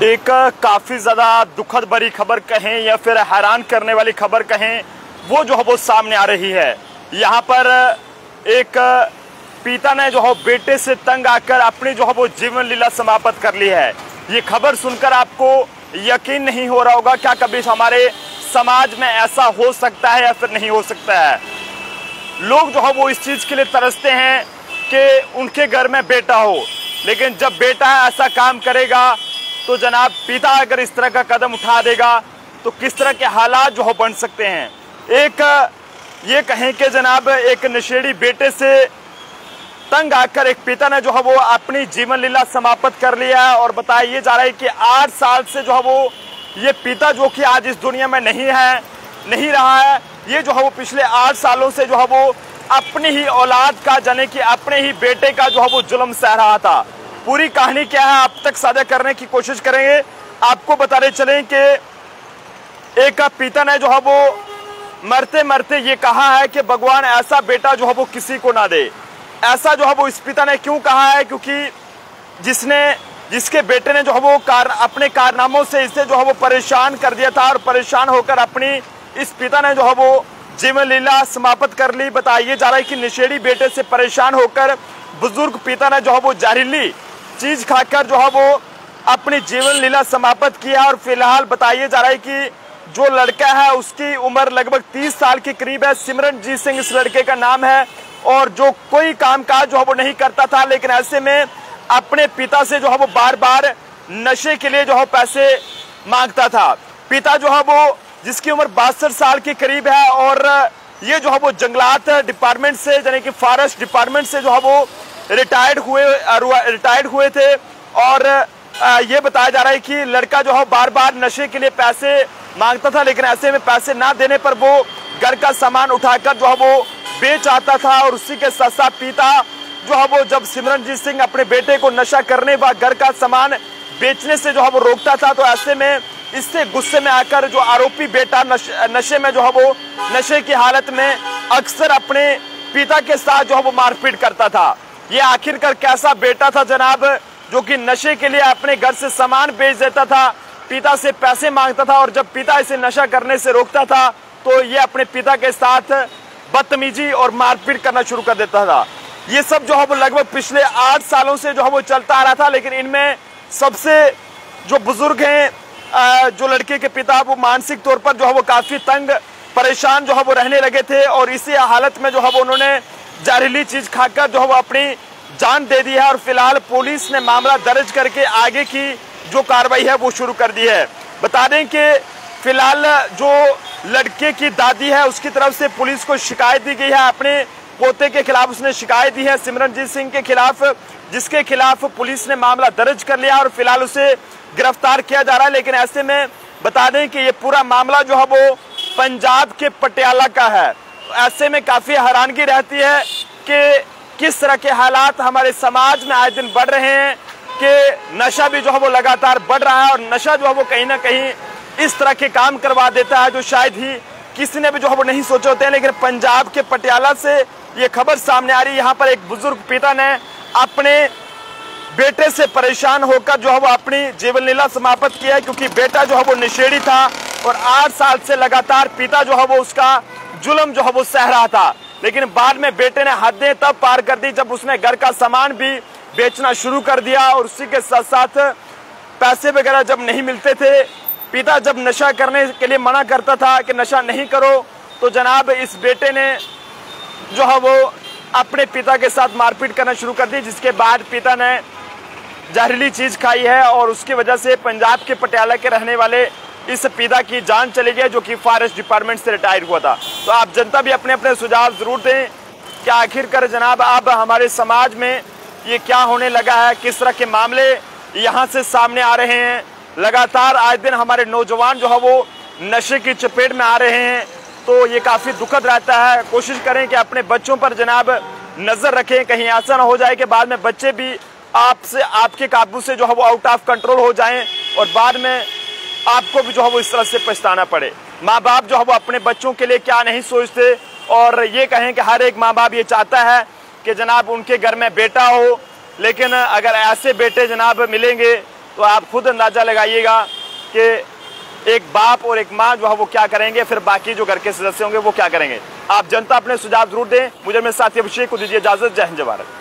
एक काफी ज्यादा दुखद भरी खबर कहें या फिर हैरान करने वाली खबर कहें, वो जो है वो सामने आ रही है। यहाँ पर एक पिता ने जो है बेटे से तंग आकर अपनी जो है वो जीवन लीला समाप्त कर ली है। ये खबर सुनकर आपको यकीन नहीं हो रहा होगा, क्या कभी हमारे समाज में ऐसा हो सकता है या फिर नहीं हो सकता है। लोग जो है वो इस चीज के लिए तरसते हैं कि उनके घर में बेटा हो, लेकिन जब बेटा ऐसा काम करेगा तो जनाब पिता अगर इस तरह का कदम उठा देगा तो किस तरह के हालात जो हो बन सकते हैं। एक ये कहें कि जनाब एक नशेड़ी बेटे से तंग आकर एक पिता ने जो है वो अपनी जीवन लीला समाप्त कर लिया है। और बताया ये जा रहा है कि 8 साल से जो है वो ये पिता जो कि आज इस दुनिया में नहीं रहा है, ये जो है वो पिछले 8 सालों से जो है वो अपनी ही औलाद का, यानी कि अपने ही बेटे का जो है वो जुल्म सह रहा था। पूरी कहानी क्या है अब तक साझा करने की कोशिश करेंगे। आपको बताते चलें कि एक पिता ने जो है वो मरते मरते ये कहा है कि भगवान ऐसा बेटा जो है वो किसी को ना दे। ऐसा जो है वो इस पिता ने क्यों कहा है? क्योंकि जिसके बेटे ने जो है वो अपने कारनामों से इसे जो है वो परेशान कर दिया था, और परेशान होकर अपनी इस पिता ने जो है वो जीवन लीला समाप्त कर ली। बताइए जा रहा है कि नशेड़ी बेटे से परेशान होकर बुजुर्ग पिता ने जो है वो जहरीली चीज खाकर जो है वो अपनी जीवन लीला समाप्त किया। और फिलहाल बताइए जा रहा है कि जो लड़का है उसकी उम्र लगभग 30 साल के करीब है। सिमरनजीत सिंह इस लड़के का नाम है, और जो कोई कामकाज जो है वो नहीं करता था, लेकिन ऐसे में अपने पिता से जो है वो बार बार नशे के लिए जो है पैसे मांगता था। पिता जो है वो जिसकी उम्र 62 साल के करीब है, और ये जो है वो जंगलात डिपार्टमेंट से, यानी कि फॉरेस्ट डिपार्टमेंट से जो है वो रिटायर्ड हुए थे। और ये बताया जा रहा है कि लड़का जो है बार बार नशे के लिए पैसे मांगता था, लेकिन ऐसे में पैसे ना देने पर वो घर का सामान उठाकर जो है वो बेच आता था। और उसी के साथ साथ पिता जो है वो जब सिमरनजीत सिंह अपने बेटे को नशा करने व घर का सामान बेचने से जो है वो रोकता था, तो ऐसे में इससे गुस्से में आकर जो आरोपी बेटा नशे में जो है वो नशे की हालत में अक्सर अपने पिता के साथ जो है वो मारपीट करता था। ये आखिरकार कैसा बेटा था जनाब, जो कि नशे के लिए अपने घर से सामान बेच देता था, पिता से पैसे मांगता था, और जब पिता इसे नशा करने से रोकता था तो ये अपने पिता के साथ बदतमीजी और मारपीट करना शुरू कर देता था। ये सब जो है वो लगभग पिछले 8 सालों से जो है वो चलता आ रहा था। लेकिन इनमें सबसे जो बुजुर्ग हैं, जो लड़के के पिता, वो मानसिक तौर पर जो है वो काफी तंग परेशान जो है वो रहने लगे थे, और इसी हालत में जो है वो उन्होंने जहरीली चीज खाकर जो है वो अपनी जान दे दी है। और फिलहाल पुलिस ने मामला दर्ज करके आगे की जो कार्रवाई है वो शुरू कर दी है। बता दें कि फिलहाल जो लड़के की दादी है उसकी तरफ से पुलिस को शिकायत दी गई है। अपने पोते के खिलाफ उसने शिकायत दी है सिमरनजीत सिंह के खिलाफ, जिसके खिलाफ पुलिस ने मामला दर्ज कर लिया और फिलहाल उसे गिरफ्तार किया जा रहा है। लेकिन ऐसे में बता दें कि ये पूरा मामला जो है वो पंजाब के पटियाला का है। ऐसे में काफी हैरानगी रहती है कि किस तरह के हालात हमारे समाज में आए दिन बढ़ रहे हैं, कि नशा भी जो है वो लगातार बढ़ रहा है, और नशा जो है वो कहीं ना कहीं इस तरह के काम करवा देता है जो शायद ही किसी ने भी जो है वो नहीं सोचे होते हैं। लेकिन पंजाब के पटियाला से ये खबर सामने आ रही है। यहाँ पर एक बुजुर्ग पिता ने अपने बेटे से परेशान होकर जो है वो अपनी जीवन लीला समाप्त किया है, क्योंकि बेटा जो है वो नशेड़ी था और 8 साल से लगातार पिता जो है वो उसका जुल्म जो है वो सह रहा था। लेकिन बाद में बेटे ने हदें तब पार कर दी जब उसने घर का सामान भी बेचना शुरू कर दिया, और उसी के साथ साथ पैसे वगैरह जब नहीं मिलते थे, पिता जब नशा करने के लिए मना करता था कि नशा नहीं करो, तो जनाब इस बेटे ने जो है वो अपने पिता के साथ मारपीट करना शुरू कर दी, जिसके बाद पिता ने जहरीली चीज खाई है, और उसकी वजह से पंजाब के पटियाला के रहने वाले इस पिता की जान चली गई, जो कि फॉरेस्ट डिपार्टमेंट से रिटायर हुआ था। तो आप जनता भी अपने अपने सुझाव जरूर दें कि आखिरकार जनाब अब हमारे समाज में ये क्या होने लगा है, किस तरह के मामले यहाँ से सामने आ रहे हैं। लगातार आए दिन हमारे नौजवान जो है वो नशे की चपेट में आ रहे हैं, तो ये काफी दुखद रहता है। कोशिश करें कि अपने बच्चों पर जनाब नजर रखें, कहीं ऐसा ना हो जाए कि बाद में बच्चे भी आपके काबू से जो है वो आउट ऑफ कंट्रोल हो जाएं, और बाद में आपको भी जो है वो इस तरह से पछताना पड़े। माँ बाप जो है वो अपने बच्चों के लिए क्या नहीं सोचते, और ये कहें कि हर एक माँ बाप ये चाहता है कि जनाब उनके घर में बेटा हो, लेकिन अगर ऐसे बेटे जनाब मिलेंगे तो आप खुद अंदाजा लगाइएगा कि एक बाप और एक माँ जो है वो क्या करेंगे, फिर बाकी जो घर के सदस्य होंगे वो क्या करेंगे। आप जनता अपने सुझाव जरूर दें। मुझे मेरे साथी अभिषेक को दीजिए इजाजत। जय हिंद, जय भारत।